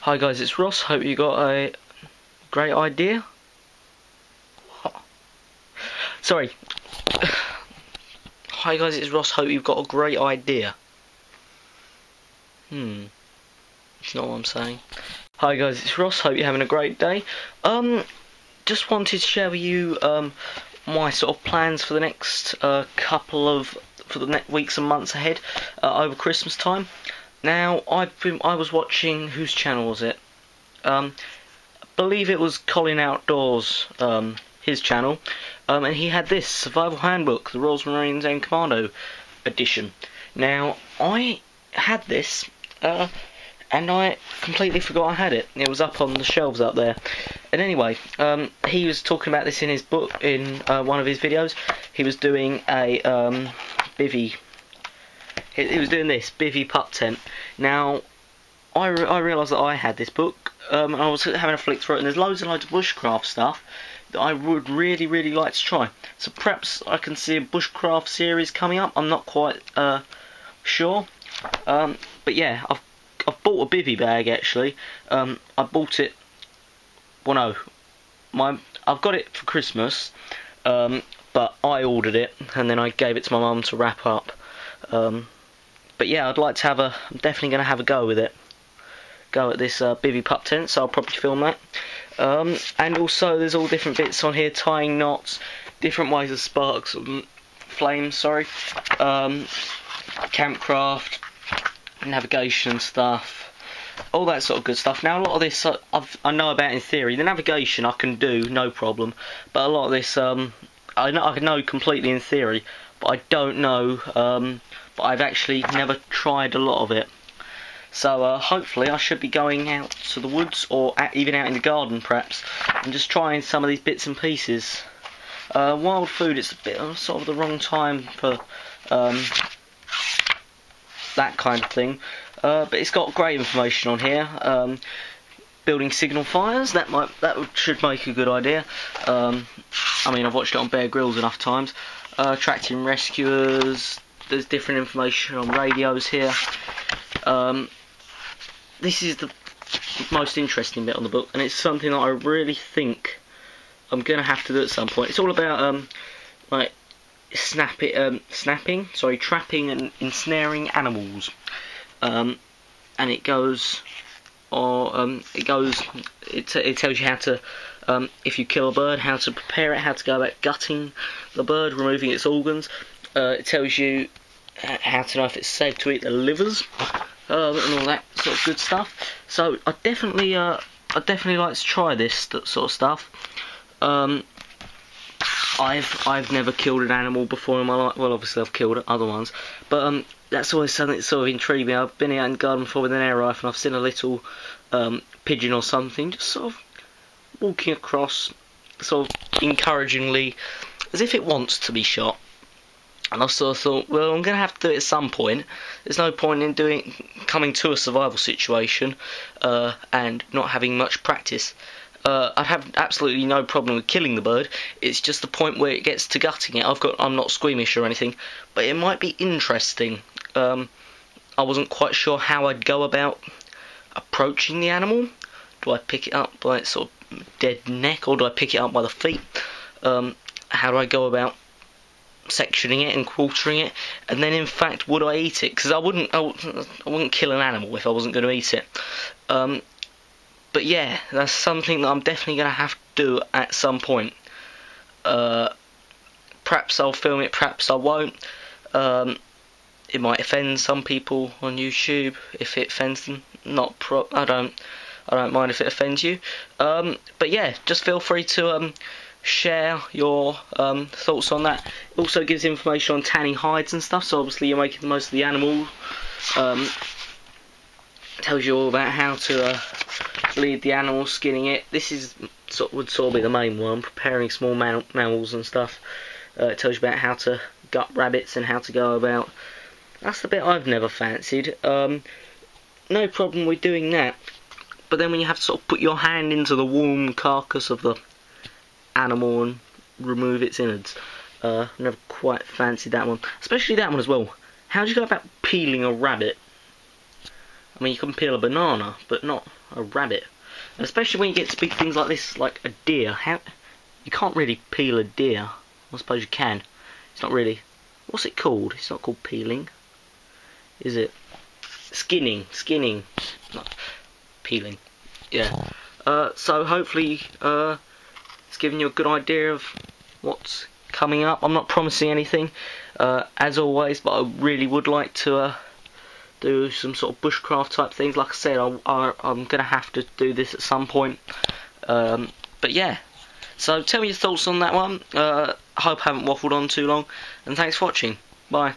Hi guys, it's Ross. Hope you got a great idea. Sorry. Hi guys, it's Ross. Hope you've got a great idea. It's not what I'm saying. Hi guys, it's Ross. Hope you're having a great day. Just wanted to share with you my sort of plans for the next for the next weeks and months ahead over Christmas time. Now, I was watching, whose channel was it? I believe it was Colin Outdoors, his channel, and he had this Survival Handbook, the Royal Marines and Commando edition. Now, I had this, and I completely forgot I had it. It was up on the shelves up there. And anyway, he was talking about this in his book, in one of his videos. He was doing a bivvy. He was doing this bivvy pup tent. Now, I realised that I had this book. And I was having a flick through it, and there's loads and loads of bushcraft stuff that I would really like to try. So perhaps I can see a bushcraft series coming up. I'm not quite sure. But yeah, I've bought a bivvy bag actually. I bought it. Well, no, I've got it for Christmas, but I ordered it and then I gave it to my mum to wrap up. But yeah, I'd like to have I'm definitely going to have a go with it. Go at this bivvy pup tent, so I'll probably film that. And also there's all different bits on here, tying knots, different ways of sparks, flames, sorry, campcraft, navigation stuff, all that sort of good stuff. Now a lot of this I know about in theory. The navigation I can do, no problem, but a lot of this I know completely in theory, but I don't know, but I've actually never tried a lot of it. So hopefully I should be going out to the woods, or even out in the garden perhaps, and just trying some of these bits and pieces. Wild food, it's a bit of sort of the wrong time for that kind of thing, but it's got great information on here. Building signal fires, should make a good idea. I mean, I've watched it on Bear Grylls enough times. Attracting rescuers, there's different information on radios here. This is the most interesting bit on the book, and it's something that I really think I'm going to have to do at some point. It's all about like trapping and ensnaring animals, and it goes, it tells you how to, if you kill a bird, how to prepare it, how to go about gutting the bird, removing its organs. It tells you how to know if it's safe to eat the livers, and all that sort of good stuff. So I definitely like to try this sort of stuff. I've never killed an animal before in my life. Well, obviously I've killed other ones, but that's always something that sort of intrigued me. I've been out in the garden before with an air rifle, and I've seen a little pigeon or something just sort of walking across, sort of encouragingly, as if it wants to be shot. And I sort of thought, well, I'm going to have to do it at some point. There's no point in coming to a survival situation and not having much practice. I'd have absolutely no problem with killing the bird. It's just the point where it gets to gutting it. I'm not squeamish or anything, but it might be interesting. I wasn't quite sure how I'd go about approaching the animal. Do I pick it up by its sort of dead neck, or do I pick it up by the feet? How do I go about sectioning it and quartering it? And then, in fact, would I eat it? Because I wouldn't kill an animal if I wasn't going to eat it. But yeah, that's something that I'm definitely going to have to do at some point. Perhaps I'll film it, perhaps I won't. It might offend some people on YouTube. If it offends them, I don't mind if it offends you. But yeah, just feel free to share your thoughts on that. It also gives information on tanning hides and stuff, so obviously you're making the most of the animal. Tells you all about how to bleed the animal, skinning it. This would sort of be the main one, preparing small mammals and stuff. It tells you about how to gut rabbits and how to go about. That's the bit I've never fancied. No problem with doing that, but then when you have to sort of put your hand into the warm carcass of the animal and remove its innards, never quite fancied that one. Especially that one as well. How do you go about peeling a rabbit? I mean, you can peel a banana, but not a rabbit. And especially when you get to big things like this, like a deer. You can't really peel a deer. I suppose you can. It's not really. What's it called? It's not called peeling, is it? Skinning. Not peeling. Yeah. So hopefully it's given you a good idea of what's coming up. I'm not promising anything, as always, but I really would like to do some sort of bushcraft type things. Like I said, I'm gonna have to do this at some point. But yeah. So tell me your thoughts on that one. I hope I haven't waffled on too long, and thanks for watching. Bye.